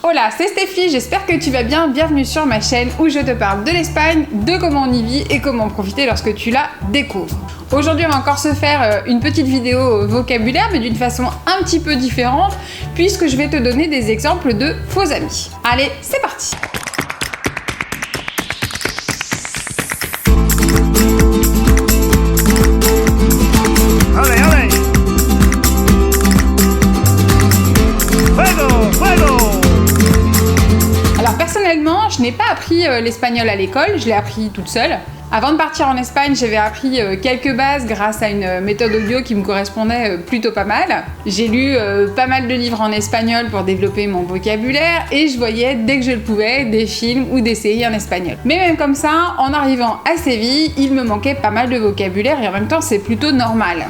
Hola, c'est Stéphie, j'espère que tu vas bien. Bienvenue sur ma chaîne où je te parle de l'Espagne, de comment on y vit et comment en profiter lorsque tu la découvres. Aujourd'hui, on va encore se faire une petite vidéo vocabulaire, mais d'une façon un petit peu différente, puisque je vais te donner des exemples de faux amis. Allez, c'est parti! Personnellement, je n'ai pas appris l'espagnol à l'école, je l'ai appris toute seule. Avant de partir en Espagne, j'avais appris quelques bases grâce à une méthode audio qui me correspondait plutôt pas mal. J'ai lu pas mal de livres en espagnol pour développer mon vocabulaire et je voyais dès que je le pouvais des films ou des séries en espagnol. Mais même comme ça, en arrivant à Séville, il me manquait pas mal de vocabulaire et en même temps c'est plutôt normal.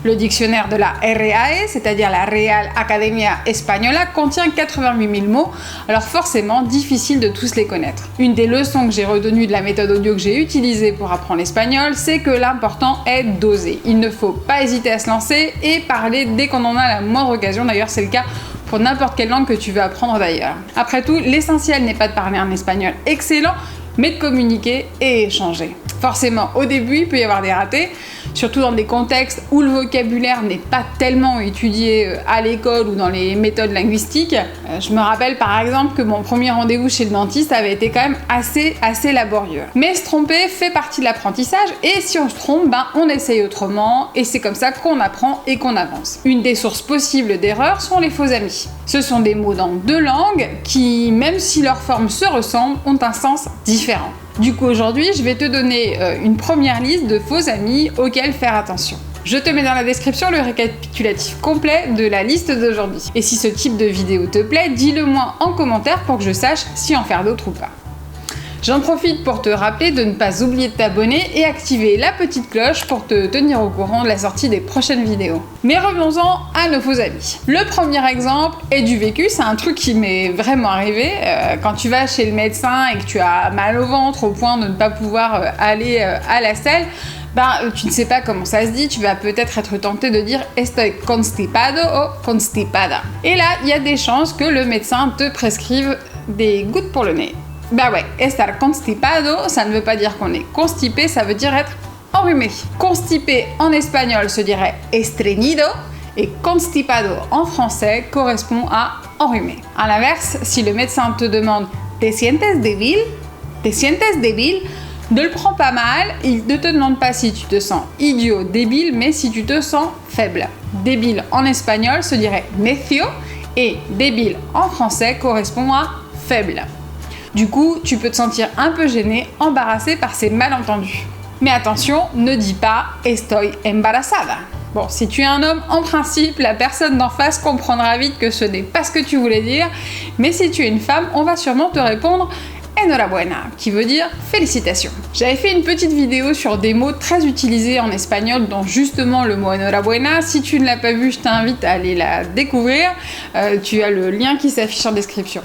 Le dictionnaire de la RAE, c'est-à-dire la Real Academia Española, contient 88 000 mots, alors forcément difficile de tous les connaître. Une des leçons que j'ai retenues de la méthode audio que j'ai utilisée pour apprendre l'espagnol, c'est que l'important est d'oser. Il ne faut pas hésiter à se lancer et parler dès qu'on en a la moindre occasion, d'ailleurs c'est le cas pour n'importe quelle langue que tu veux apprendre d'ailleurs. Après tout, l'essentiel n'est pas de parler un espagnol excellent, mais de communiquer et échanger. Forcément, au début, il peut y avoir des ratés, surtout dans des contextes où le vocabulaire n'est pas tellement étudié à l'école ou dans les méthodes linguistiques. Je me rappelle par exemple que mon premier rendez-vous chez le dentiste avait été quand même assez laborieux. Mais se tromper fait partie de l'apprentissage et si on se trompe, on essaye autrement et c'est comme ça qu'on apprend et qu'on avance. Une des sources possibles d'erreurs sont les faux amis. Ce sont des mots dans deux langues qui, même si leur forme se ressemble, ont un sens différent. Du coup, aujourd'hui, je vais te donner une première liste de faux amis auxquels faire attention. Je te mets dans la description le récapitulatif complet de la liste d'aujourd'hui. Et si ce type de vidéo te plaît, dis-le moi en commentaire pour que je sache si en faire d'autres ou pas. J'en profite pour te rappeler de ne pas oublier de t'abonner et activer la petite cloche pour te tenir au courant de la sortie des prochaines vidéos. Mais revenons-en à nos faux amis. Le premier exemple est du vécu, c'est un truc qui m'est vraiment arrivé. Quand tu vas chez le médecin et que tu as mal au ventre au point de ne pas pouvoir aller à la selle, tu ne sais pas comment ça se dit, tu vas peut-être être tenté de dire estoy constipado o constipada. Et là, il y a des chances que le médecin te prescrive des gouttes pour le nez. Estar constipado, ça ne veut pas dire qu'on est constipé, ça veut dire être enrhumé. Constipé en espagnol se dirait estreñido et constipado en français correspond à enrhumé. À l'inverse, si le médecin te demande ¿Te sientes débil? ¿Te sientes débil? Ne le prends pas mal, il ne te demande pas si tu te sens idiot, débile, mais si tu te sens faible. Débile en espagnol se dirait necio et débile en français correspond à faible. Du coup, tu peux te sentir un peu gêné, embarrassé par ces malentendus. Mais attention, ne dis pas « estoy embarazada ». Bon, si tu es un homme, en principe, la personne d'en face comprendra vite que ce n'est pas ce que tu voulais dire. Mais si tu es une femme, on va sûrement te répondre « enhorabuena », qui veut dire « félicitations ». J'avais fait une petite vidéo sur des mots très utilisés en espagnol, dont justement le mot enhorabuena. Si tu ne l'as pas vue, je t'invite à aller la découvrir. Tu as le lien qui s'affiche en description.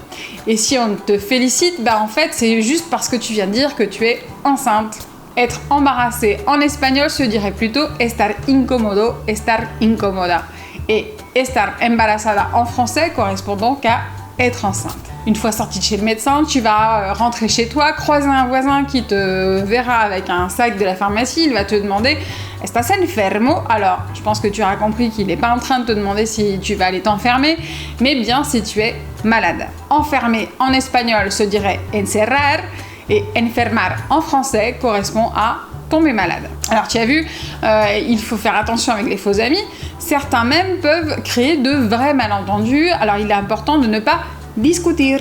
Et si on te félicite, en fait, c'est juste parce que tu viens de dire que tu es enceinte. Être embarrassé en espagnol se dirait plutôt estar incómodo, estar incómoda. Et estar embarazada en français correspond donc à être enceinte. Une fois sorti de chez le médecin, tu vas rentrer chez toi, croiser un voisin qui te verra avec un sac de la pharmacie, il va te demander « Estás enfermo ?» Alors, je pense que tu auras compris qu'il n'est pas en train de te demander si tu vas aller t'enfermer, mais bien si tu es malade. Enfermer en espagnol se dirait « encerrar » et « enfermar » en français correspond à tomber malade. Alors tu as vu, il faut faire attention avec les faux amis. Certains même peuvent créer de vrais malentendus. Alors il est important de ne pas discutir.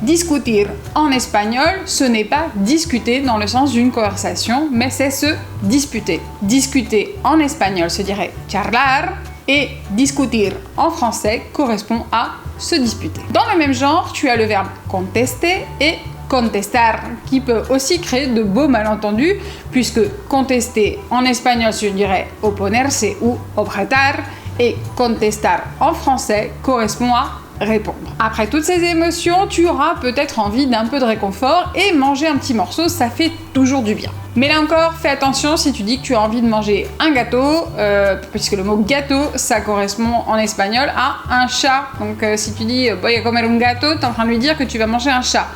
Discutir en espagnol, ce n'est pas discuter dans le sens d'une conversation, mais c'est se disputer. Discuter en espagnol se dirait charlar et discutir en français correspond à se disputer. Dans le même genre, tu as le verbe contester et contestar, qui peut aussi créer de beaux malentendus, puisque contester en espagnol se dirait oponerse ou objetar, et contestar en français correspond à répondre. Après toutes ces émotions, tu auras peut-être envie d'un peu de réconfort et manger un petit morceau, ça fait toujours du bien. Mais là encore, fais attention si tu dis que tu as envie de manger un gâteau, puisque le mot gâteau, ça correspond en espagnol à un chat. Donc si tu dis voy a comer un gato, t'es en train de lui dire que tu vas manger un chat.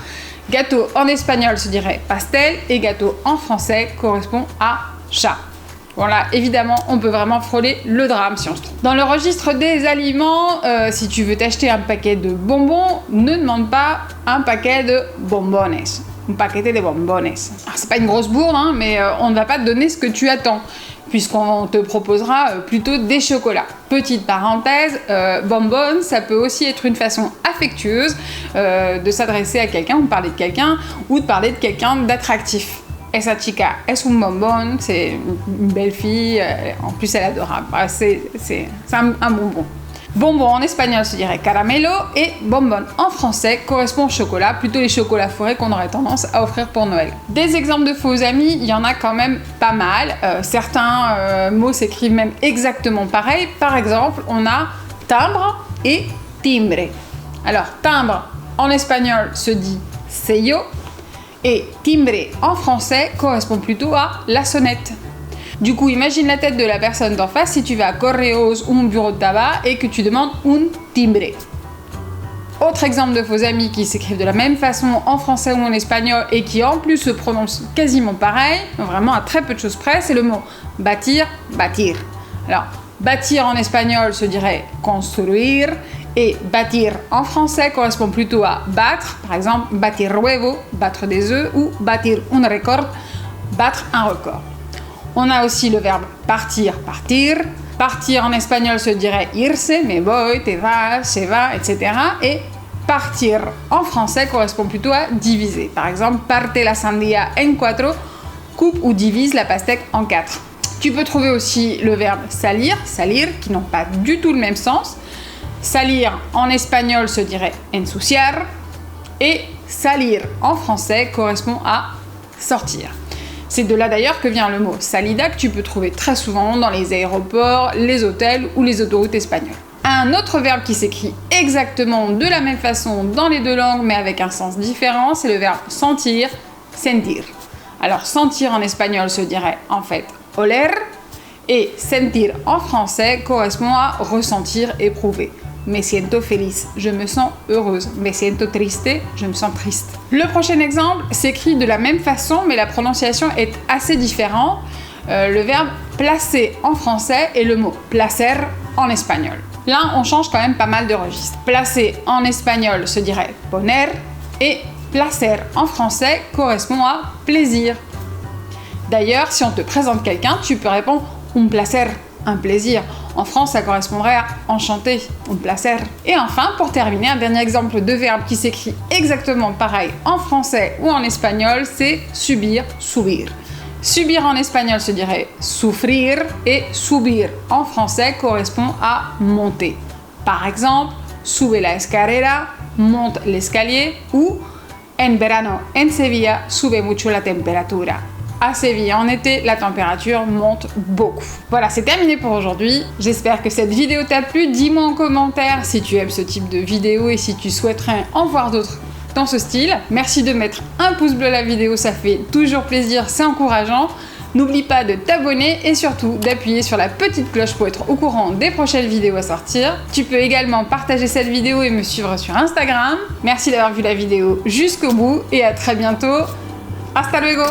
Gâteau en espagnol se dirait pastel et gâteau en français correspond à chat. Voilà, évidemment, on peut vraiment frôler le drame si on se trompe. Dans le registre des aliments, si tu veux t'acheter un paquet de bonbons, ne demande pas un paquet de bombones. Un paquet de bombones. Alors, c'est pas une grosse bourde, hein, mais on ne va pas te donner ce que tu attends, puisqu'on te proposera plutôt des chocolats. Petite parenthèse, bonbonne, ça peut aussi être une façon affectueuse de s'adresser à quelqu'un, ou de parler de quelqu'un, ou de parler de quelqu'un d'attractif. Esa chica es un bonbon, c'est une belle fille, en plus elle est adorable, c'est un bonbon. Bonbon en espagnol se dirait caramelo et bonbon en français correspond au chocolat, plutôt les chocolats fourrés qu'on aurait tendance à offrir pour Noël. Des exemples de faux amis, il y en a quand même pas mal. Certains mots s'écrivent même exactement pareil. Par exemple, on a timbre et timbre. Alors timbre en espagnol se dit sello et timbre en français correspond plutôt à la sonnette. Du coup, imagine la tête de la personne d'en face si tu vas à Correos ou un bureau de tabac et que tu demandes un timbre. Autre exemple de faux amis qui s'écrivent de la même façon en français ou en espagnol et qui en plus se prononcent quasiment pareil, vraiment à très peu de choses près, c'est le mot bâtir, bâtir. Alors, bâtir en espagnol se dirait construire et bâtir en français correspond plutôt à battre, par exemple bâtir huevo, battre des œufs, ou bâtir un record, battre un record. On a aussi le verbe partir, partir. Partir en espagnol se dirait irse, me voy, te vas, se va, etc. Et partir en français correspond plutôt à diviser. Par exemple, parte la sandía en cuatro, coupe ou divise la pastèque en 4. Tu peux trouver aussi le verbe salir, salir, qui n'ont pas du tout le même sens. Salir en espagnol se dirait ensuciar et salir en français correspond à sortir. C'est de là d'ailleurs que vient le mot salida que tu peux trouver très souvent dans les aéroports, les hôtels ou les autoroutes espagnoles. Un autre verbe qui s'écrit exactement de la même façon dans les deux langues mais avec un sens différent, c'est le verbe sentir, sentir. Alors sentir en espagnol se dirait en fait oler et sentir en français correspond à ressentir, éprouver. Me siento feliz, je me sens heureuse. Me siento triste, je me sens triste. Le prochain exemple s'écrit de la même façon, mais la prononciation est assez différente. Le verbe placer en français et le mot placer en espagnol. Là, on change quand même pas mal de registres. Placer en espagnol se dirait poner et placer en français correspond à plaisir. D'ailleurs, si on te présente quelqu'un, tu peux répondre un placer, un plaisir. En France, ça correspondrait à enchanté, un placer. Et enfin, pour terminer, un dernier exemple de verbe qui s'écrit exactement pareil en français ou en espagnol, c'est subir, subir. Subir en espagnol se dirait souffrir et subir en français correspond à monter. Par exemple, sube la escalera, monte l'escalier, ou en verano en Sevilla sube mucho la temperatura. À Séville en été, la température monte beaucoup. Voilà, c'est terminé pour aujourd'hui. J'espère que cette vidéo t'a plu. Dis-moi en commentaire si tu aimes ce type de vidéo et si tu souhaiterais en voir d'autres dans ce style. Merci de mettre un pouce bleu à la vidéo, ça fait toujours plaisir, c'est encourageant. N'oublie pas de t'abonner et surtout d'appuyer sur la petite cloche pour être au courant des prochaines vidéos à sortir. Tu peux également partager cette vidéo et me suivre sur Instagram. Merci d'avoir vu la vidéo jusqu'au bout et à très bientôt. Hasta luego!